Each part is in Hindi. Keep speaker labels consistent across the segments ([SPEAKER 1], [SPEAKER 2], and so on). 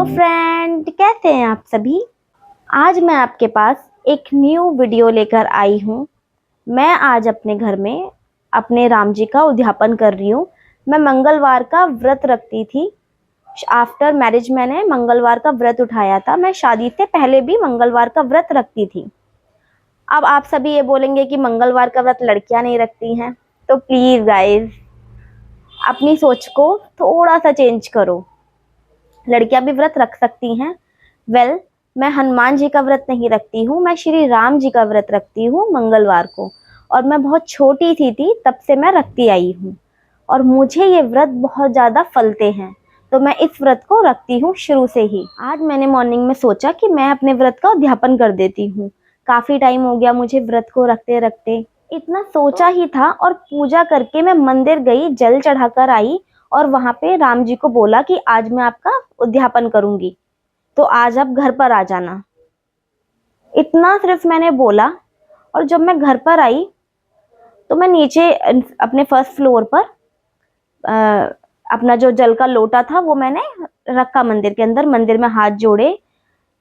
[SPEAKER 1] फ्रेंड, कैसे हैं आप सभी। आज मैं आपके पास एक न्यू वीडियो लेकर आई हूँ। मैं आज अपने घर में अपने राम जी का उद्यापन कर रही हूँ। मैं मंगलवार का व्रत रखती थी। आफ्टर मैरिज मैंने मंगलवार का व्रत उठाया था। मैं शादी से पहले भी मंगलवार का व्रत रखती थी। अब आप सभी ये बोलेंगे कि मंगलवार का व्रत लड़कियां नहीं रखती हैं, तो प्लीज गाइज अपनी सोच को थोड़ा सा चेंज करो। लड़कियां भी व्रत रख सकती हैं। मैं हनुमान जी का व्रत नहीं रखती हूँ, मैं श्री राम जी का व्रत रखती हूँ मंगलवार को। और मैं बहुत छोटी थी तब से मैं रखती आई हूँ और मुझे ये व्रत बहुत ज़्यादा फलते हैं, तो मैं इस व्रत को रखती हूँ शुरू से ही। आज मैंने मॉर्निंग में सोचा कि मैं अपने व्रत का उद्यापन कर देती हूँ। काफ़ी टाइम हो गया मुझे व्रत को रखते रखते, इतना सोचा ही था। और पूजा करके मैं मंदिर गई, जल चढ़ाकर आई और वहां पे राम जी को बोला कि आज मैं आपका उद्यापन करूंगी, तो आज आप घर पर आ जाना। इतना सिर्फ मैंने बोला। और जब मैं घर पर आई तो मैं नीचे अपने फर्स्ट फ्लोर पर अपना जो जल का लोटा था वो मैंने रखा मंदिर के अंदर, मंदिर में हाथ जोड़े।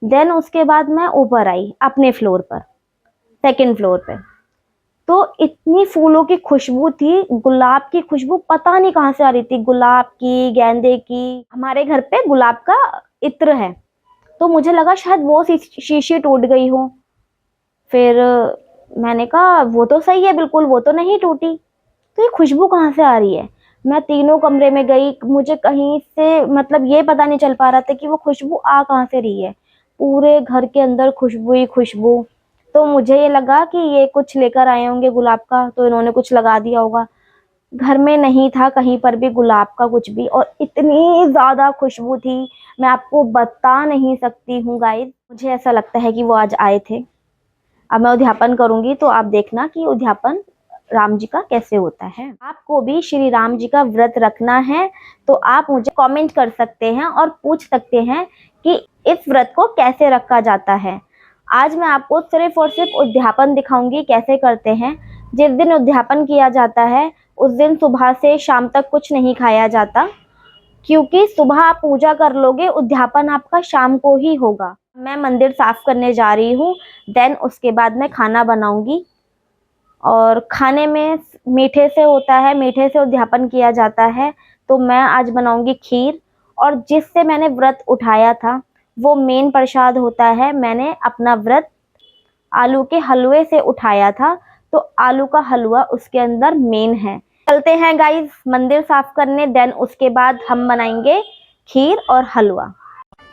[SPEAKER 1] देन उसके बाद मैं ऊपर आई अपने फ्लोर पर, सेकंड फ्लोर पे। तो इतनी फूलों की खुशबू थी, गुलाब की खुशबू पता नहीं कहाँ से आ रही थी, गुलाब की, गेंदे की। हमारे घर पे गुलाब का इत्र है, तो मुझे लगा शायद वो शीशी टूट गई हो। फिर मैंने कहा वो तो सही है बिल्कुल, वो तो नहीं टूटी, तो ये खुशबू कहाँ से आ रही है। मैं तीनों कमरे में गई, मुझे कहीं से मतलब ये पता नहीं चल पा रहा था कि वो खुशबू आ कहाँ से रही है। पूरे घर के अंदर खुशबू ही खुशबू। तो मुझे ये लगा कि ये कुछ लेकर आए होंगे गुलाब का, तो इन्होंने कुछ लगा दिया होगा। घर में नहीं था कहीं पर भी गुलाब का कुछ भी, और इतनी ज़्यादा खुशबू थी मैं आपको बता नहीं सकती हूँ गाइस। मुझे ऐसा लगता है कि वो आज आए थे। अब मैं उद्यापन करूंगी तो आप देखना कि उद्यापन राम जी का कैसे होता है। आपको भी श्री राम जी का व्रत रखना है तो आप मुझे कमेंट कर सकते हैं और पूछ सकते हैं कि इस व्रत को कैसे रखा जाता है। आज मैं आपको सिर्फ और सिर्फ उद्यापन दिखाऊंगी कैसे करते हैं। जिस दिन उद्यापन किया जाता है उस दिन सुबह से शाम तक कुछ नहीं खाया जाता, क्योंकि सुबह आप पूजा कर लोगे, उद्यापन आपका शाम को ही होगा। मैं मंदिर साफ करने जा रही हूँ, देन उसके बाद मैं खाना बनाऊंगी। और खाने में मीठे से होता है, मीठे से उद्यापन किया जाता है। तो मैं आज बनाऊंगी खीर। और जिससे मैंने व्रत उठाया था वो मेन प्रसाद होता है। मैंने अपना व्रत आलू के हलवे से उठाया था, तो आलू का हलवा उसके अंदर मेन है। चलते हैं गाइस मंदिर साफ करने, देन उसके बाद हम बनाएंगे खीर और हलवा।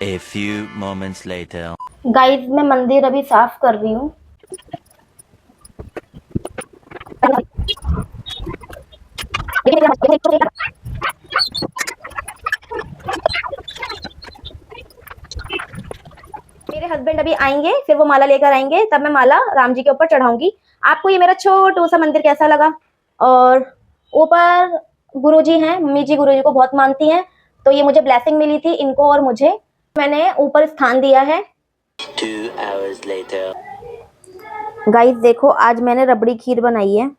[SPEAKER 2] A few moments later.
[SPEAKER 1] Guys मैं मंदिर अभी साफ कर रही हूँ। मेरे हस्बैंड अभी आएंगे, फिर वो माला लेकर आएंगे, तब मैं माला राम जी के ऊपर चढ़ाऊंगी। आपको ये मेरा छोटू सा मंदिर कैसा लगा। और ऊपर गुरुजी हैं, मम्मी जी गुरुजी को बहुत मानती हैं, तो ये मुझे ब्लेसिंग मिली थी इनको और मुझे, मैंने ऊपर स्थान दिया है।
[SPEAKER 2] 2 hours later.
[SPEAKER 1] गाइस देखो आज मैंने रबड़ी खीर बनाई है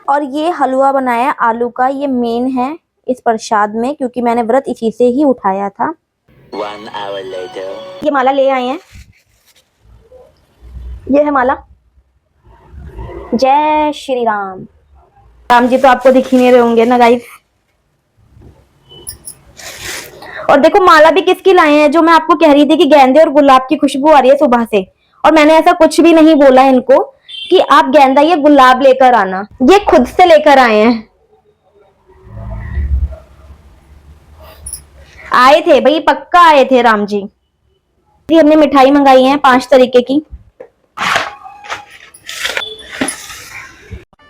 [SPEAKER 1] और ये हलवा बनाया आलू का, ये मेन है इस प्रसाद में, क्योंकि मैंने व्रत इसी से ही उठाया था।
[SPEAKER 2] 1 hour later.
[SPEAKER 1] ये माला ले आए हैं, ये है माला। जय श्री राम। राम जी तो आपको दिख ही नहीं रहे होंगे ना गाइस। और देखो माला भी किसकी लाए हैं, जो मैं आपको कह रही थी कि गेंदे और गुलाब की खुशबू आ रही है सुबह से, और मैंने ऐसा कुछ भी नहीं बोला इनको कि आप गेंदा या गुलाब लेकर आना, ये खुद से लेकर आए हैं। आए थे भाई, पक्का आए थे राम जी। हमने मिठाई मंगाई है 5 तरीके की।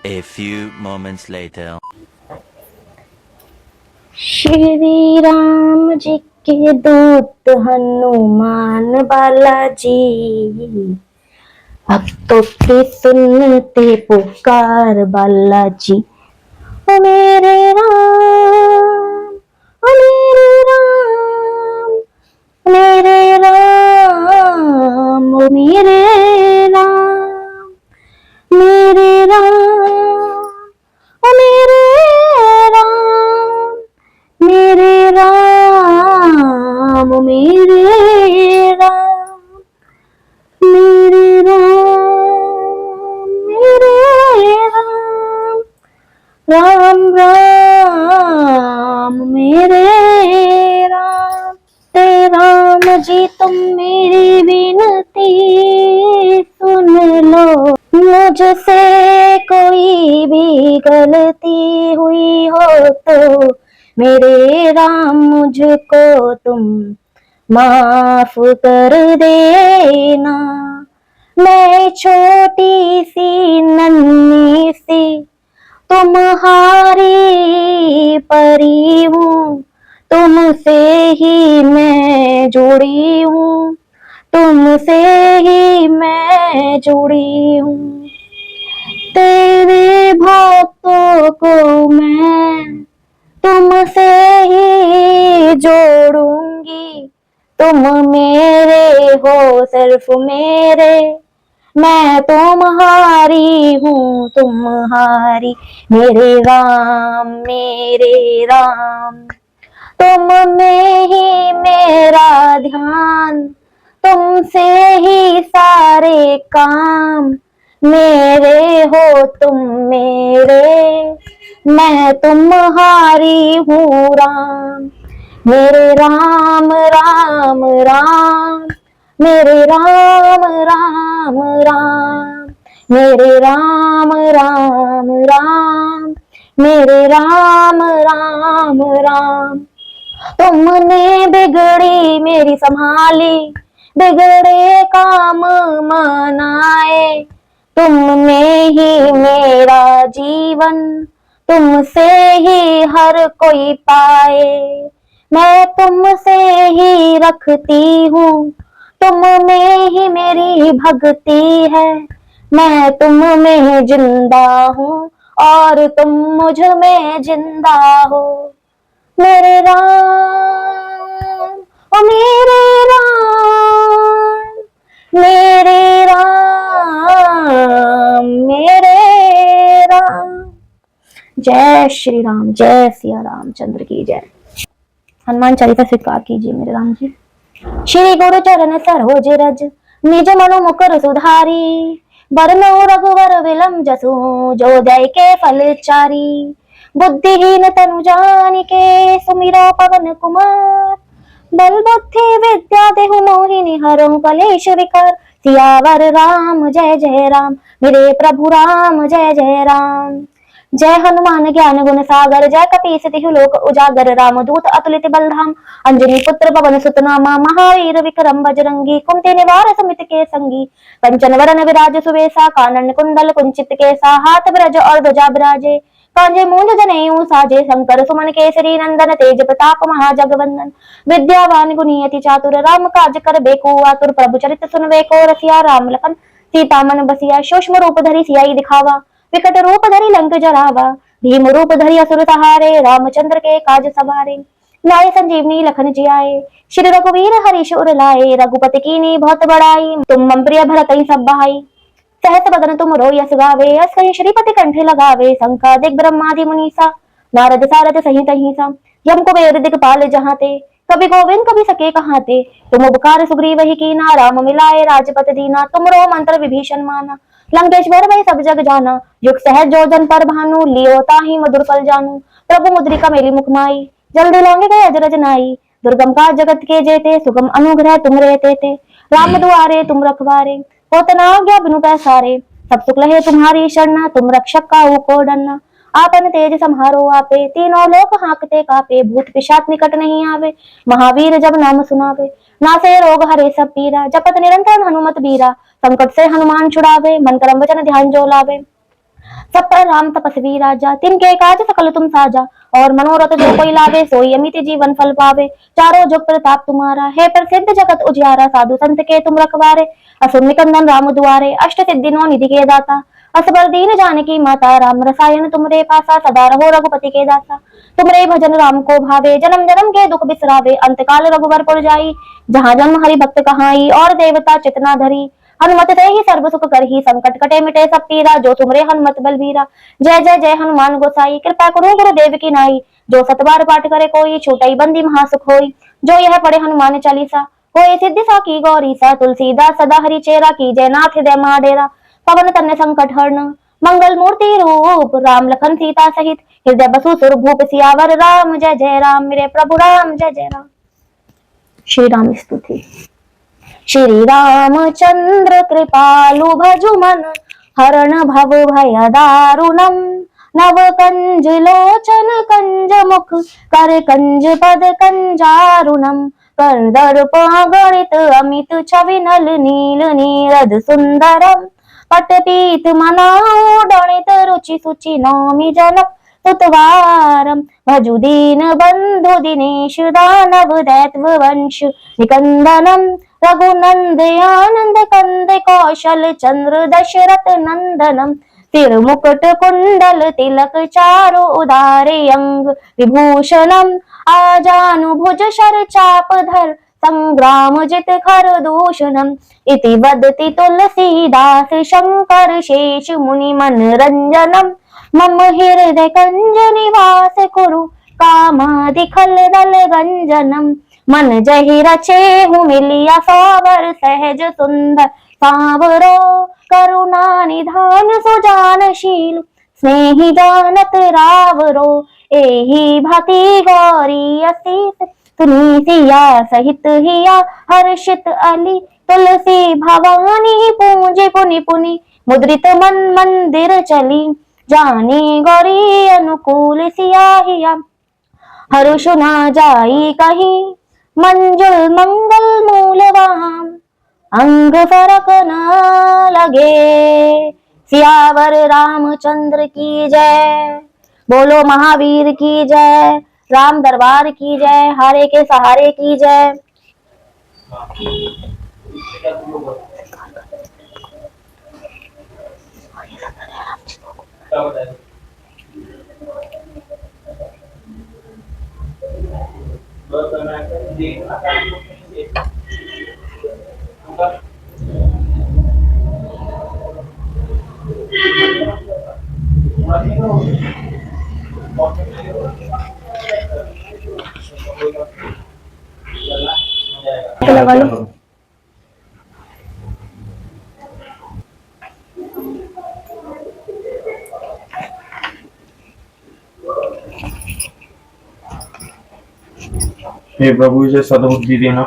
[SPEAKER 2] A few moments later.
[SPEAKER 1] Shri Ram ji के दूत हनुमान बालाजी, भक्तों की सुनते पुकार बालाजी। ओ मेरे राम, ओ मेरे राम, मेरे राम, ओ मेरे राम, मेरे राम, ओ मेरे राम, मेरे राम, मेरे राम, मेरे राम, मेरे राम, राम राम मेरे राम। ते राम जी तुम मेरी विनती सुन लो, मुझसे कोई भी गलती हुई हो तो मेरे राम मुझको तुम माफ कर देना। मैं छोटी सी नन्ही सी तुम्हारी परी हूँ, तुमसे ही मैं जुड़ी हूँ, तुमसे ही मैं जुड़ी हूँ। तेरे भक्तों को मैं तुमसे ही जोड़ूंगी, तुम मेरे हो सिर्फ मेरे, मैं तुम्हारी हूँ तुम्हारी। मेरे राम तुम में ही मेरा ध्यान, तुमसे ही सारे काम, मेरे हो तुम मेरे, मैं तुम्हारी हूँ राम। मेरे राम राम राम, मेरे राम राम राम, मेरे राम राम राम, मेरे राम राम राम। तुमने बिगड़ी मेरी संभाली, बिगड़े काम मनाए, तुम में ही मेरा जीवन, तुमसे ही हर कोई पाए। मैं तुमसे ही रखती हूँ, तुम में ही मेरी भक्ति है, मैं तुम में जिंदा हूँ और तुम मुझ में जिंदा हो। मेरे राम, ओ मेरे राम, मेरे राम, मेरे राम। जय श्री राम, जय सिया रामचंद्र की जय। हनुमान चालीसा स्वीकार कीजिए मेरे राम जी। श्री गुरु चरण सरोज रज, निज मनु मुकुर सुधारी, बरनौ रघुवर विलम जसु, जो जय के फल चारी। बुद्धिहीन तनु जानिके, सुमिरो पवन कुमार, बल बुद्धि विद्या देहु मोहिनी, हरौ कलेश विकार। सियावर राम जय जय राम, मेरे प्रभु राम जय जय राम। जय हनुमान ज्ञान गुण सागर, जय कपीस तिहु लोक उजागर, राम दूत अतुलित बलधाम, अंजनी पुत्र पवन सुत नामा, महावीर विक्रम बजरंगी, कुंती निवार समित के संगी, कंचन वरन विराज सुबेसा, कानन कुंडल कुंचित केसा, हाथ ब्रज और ध्वजा विराजे, कांजे मूंज जनेऊ साजे, शंकर सुमन केसरी नंदन, तेज प्रताप महाजगवंदन, विद्यावान गुणी अति चातुर, राम काज कर बेको आतुर, प्रभु चरित सुनवे को रसिया, राम लखन सीता मन बसिया, सूक्ष्म रूप धरि सियाई दिखावा, विकट रूप धरि लंक जरावा, भीम रूप धरि असुर सहारे, रामचंद्र के काज सवारे, लाए संजीवनी लखन जियाए, श्री रघुवीर हरीश उर लाए, रघुपति कीन्ही बहुत बड़ाई, तुम मम प्रिय भरतहि सब बहाई। सहस बदन तुम रो यस गावे, यस कहि श्रीपति कंठ लगावे, संकादिक ब्रह्मादि मुनीसा, नारद सारद सहित अहिसा, यम कुबेर दिखपाल जहाँ ते, कवि गोविंद कवि सके कहाँ ते, तुम उपकार सुग्रीव ही कीना, राम मिलाए राजपत दीना, तुमरो मंत्र विभीषण माना, लंकेश्वर वै सब जग जाना, युग सहज जो जन पर भानु, लियो ताहि मधुर फल जानू, प्रभु मुद्रिका मेली मुख माई, जल्दी लांगे गए अजरज नाई, दुर्गम काज जगत के जेते, सुगम अनुग्रह तुम रहते थे, राम दुआरे तुम रखवारे, होत न आज्ञा बिनु पैसारे, सब सुख लहे तुम्हारी शरणा, तुम रक्षक काहू को डरना, आपन तेज सम्हारो आपे, तीनों लोक हांकते कापे, भूत पिशाच निकट नहीं आवे, महावीर जब नाम सुनावे, नासे रोग हरे सब पीरा, जपत निरंतर हनुमत बीरा, संकट से हनुमान छुड़ावे, मन कर्म वचन ध्यान जो लावे, सब पर राम तपस्वी राजा, तिनके काज सकल तुम साजा, और मनोरथ जो कोई लावे, सोई अमित जीवन फल पावे, चारों जुग प्रताप तुम्हारा, है प्रसिद्ध जगत उजियारा, साधु संत के तुम रखवारे, असुर निकंदन राम दुआरे, अष्ट सिद्धिनों निधि के दाता, असबर दीन जानकी माता, राम रसायन तुमरे पासा, सदा रहो रघुपति के दासा, तुमरे भजन राम को भावे, जन्म जन्म के दुख बिसरावे, अंत काल रघुवर पुर जाई, जहाँ जन्म हरि भक्त कहाई, और देवता चितना धरी, हनुमत से ही सर्व सुख करही, संकट कटे मिटे सब पीरा, जो तुमरे हनुमत बलबीरा। जय जय जय हनुमान गोसाई, कृपा करो गुरुदेव की नाई, जो सतबार पाठ करे कोई, छूटई बंदी महासुख होई, जो यह पढ़े हनुमान चालीसा होए सिद्धि साकी गौरी सा। तुलसीदास सदा हरि चेरा की जय नाथ हृदय महाडेरा। पवन तनय संकट हरण मंगल मूर्ति रूप राम लखन सीता सहित हृदय बसु सुर भूप सियावर राम जय जय राम। मेरे प्रभु राम जय जय राम। श्री राम स्तुति। श्री रामचंद्र कृपालु भजु मन हरण भव भय दारुणम। नव कंज लोचन कंज मुख कर कंज पद कंजारुणम। कर दर्प गणित अमित छवि नल नील नीरद सुंदरम। पट पीत मनाओ डणित रुचि सुचि नौमि जनक तुतवारम। भजु दीन बंधु दिनेश दानव दैत्व वंश निकंदनम। रघुनंद आनंद कंद कौशल चंद्र दशरथ नंदनम। तिर मुकुट कुंडल तिलक चारु उदारे अंग विभूषणम। आजानु भुज शर चाप धर संग्राम जित खर दूषणम। इति वदति तुलसीदास शंकर शेष मुनि मनरंजनम। मम हृदय कंज निवास कुरु कामादि खल दल गंजनम। मन जहि रचे हूँ मिलिया सावर सहज सुंदर सावरो। करुणा निधान सुजानशील स्नेही जानत रावरो। एहि भांति गौरी असीस सुनी सिया सहित हिया हर्षित अली। तुलसी भवानी पूजे पुनि पुनि मुद्रित मन मंदिर चली। जानी गौरी अनुकूल सिया हिया हर्ष ना जाई कहीं। मंजुल मंगल मूल वहां अंग फरक न लगे। सियावर रामचंद्र की जय। बोलो महावीर की जय। राम दरबार की जय। हारे के सहारे की जय। लगा लो।
[SPEAKER 3] हे प्रभु इसे सद्बुद्धि देना।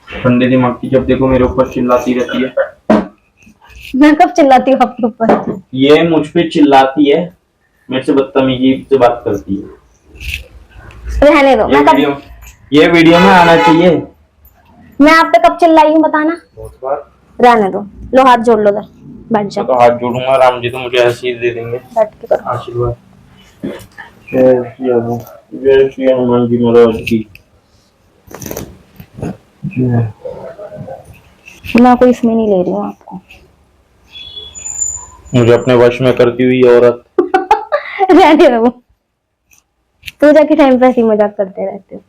[SPEAKER 3] ठंडे दिमाग की जब देखो मेरे ऊपर चिल्लाती रहती है।
[SPEAKER 1] मैं कब चिल्लाती हूँ आपके ऊपर?
[SPEAKER 3] ये मुझ पे चिल्लाती है, मेरे से बदतमीजी से बात करती है।
[SPEAKER 1] रहने दो।
[SPEAKER 3] ये वीडियो में आना चाहिए।
[SPEAKER 1] मैं आप पे कब चिल्लाई हूँ बताना?
[SPEAKER 3] बहुत बार।
[SPEAKER 1] रहने दो। लो हाथ जोड़ लो उधर बैठ जाओ।
[SPEAKER 3] तो हाथ जोड़ूंगा, राम जी तो मुझे आशीष दे देंगे।
[SPEAKER 1] बैठ के करो
[SPEAKER 3] आशीर्वाद। जय श्री हनुमान जी महाराज की।
[SPEAKER 1] मैं कोई इसमें नहीं ले रही हूँ आपको।
[SPEAKER 3] मुझे अपने वश में करती हुई औरत।
[SPEAKER 1] रहने दो। पूजा के टाइम पे ऐसी मजाक करते रहते हो।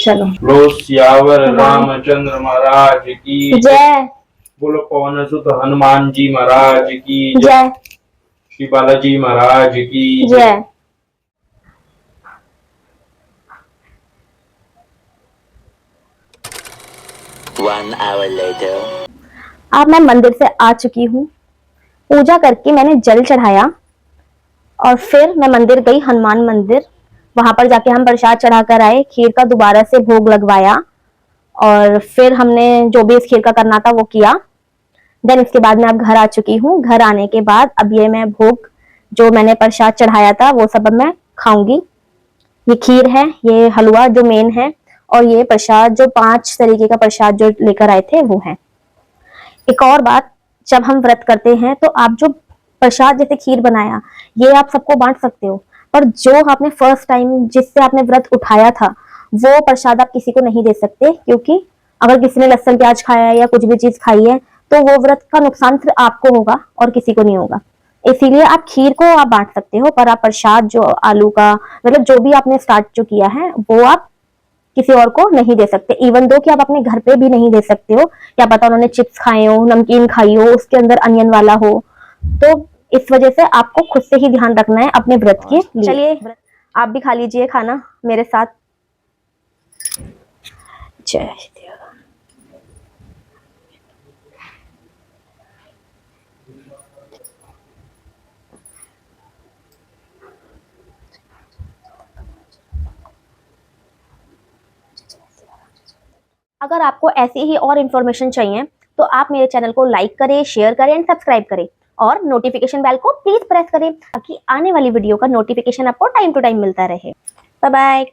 [SPEAKER 1] चलो।
[SPEAKER 3] लो सियावर रामचंद्र महाराज की
[SPEAKER 1] जय।
[SPEAKER 3] बोलो पवन सुत हनुमान जी महाराज की
[SPEAKER 1] जय।
[SPEAKER 3] श्री बालाजी महाराज की
[SPEAKER 1] जय।
[SPEAKER 2] One hour later.
[SPEAKER 1] अब मैं मंदिर से आ चुकी हूँ। पूजा करके मैंने जल चढ़ाया और फिर मैं मंदिर गई, हनुमान मंदिर। वहां पर जाके हम प्रसाद चढ़ा कर आए। खीर का दोबारा से भोग लगवाया और फिर हमने जो भी इस खीर का करना था वो किया। देन इसके बाद मैं अब घर आ चुकी हूँ। घर आने के बाद अब ये मैं भोग जो मैंने प्रसाद चढ़ाया था वो सब अब मैं खाऊंगी। ये खीर है, ये हलवा जो मेन है, और ये प्रसाद जो 5 तरीके का प्रसाद जो लेकर आए थे वो है। एक और बात, जब हम व्रत करते हैं तो आप जो प्रसाद जैसे खीर बनाया ये आप सबको बांट सकते हो, पर जो आपने फर्स्ट टाइम जिससे आपने व्रत उठाया था वो प्रसाद आप किसी को नहीं दे सकते, क्योंकि अगर किसी ने लहसुन प्याज खाया है या कुछ भी चीज खाई है तो वो व्रत का नुकसान सिर्फ आपको होगा और किसी को नहीं होगा। इसीलिए आप खीर को आप बांट सकते हो, पर आप प्रसाद जो आलू का मतलब जो भी आपने स्टार्ट जो किया है वो आप किसी और को नहीं दे सकते। इवन दो कि आप अपने घर पे भी नहीं दे सकते हो, क्या पता उन्होंने चिप्स खाए हो, नमकीन खाई हो, उसके अंदर अनियन वाला हो। तो इस वजह से आपको खुद से ही ध्यान रखना है अपने व्रत के लिए। चलिए आप भी खा लीजिए खाना मेरे साथ। जय श्री राम। अगर आपको ऐसी ही और इन्फॉर्मेशन चाहिए तो आप मेरे चैनल को लाइक करें, शेयर करें एंड सब्सक्राइब करें और नोटिफिकेशन बेल को प्लीज प्रेस करें ताकि आने वाली वीडियो का नोटिफिकेशन आपको टाइम टू टाइम मिलता रहे। Bye bye.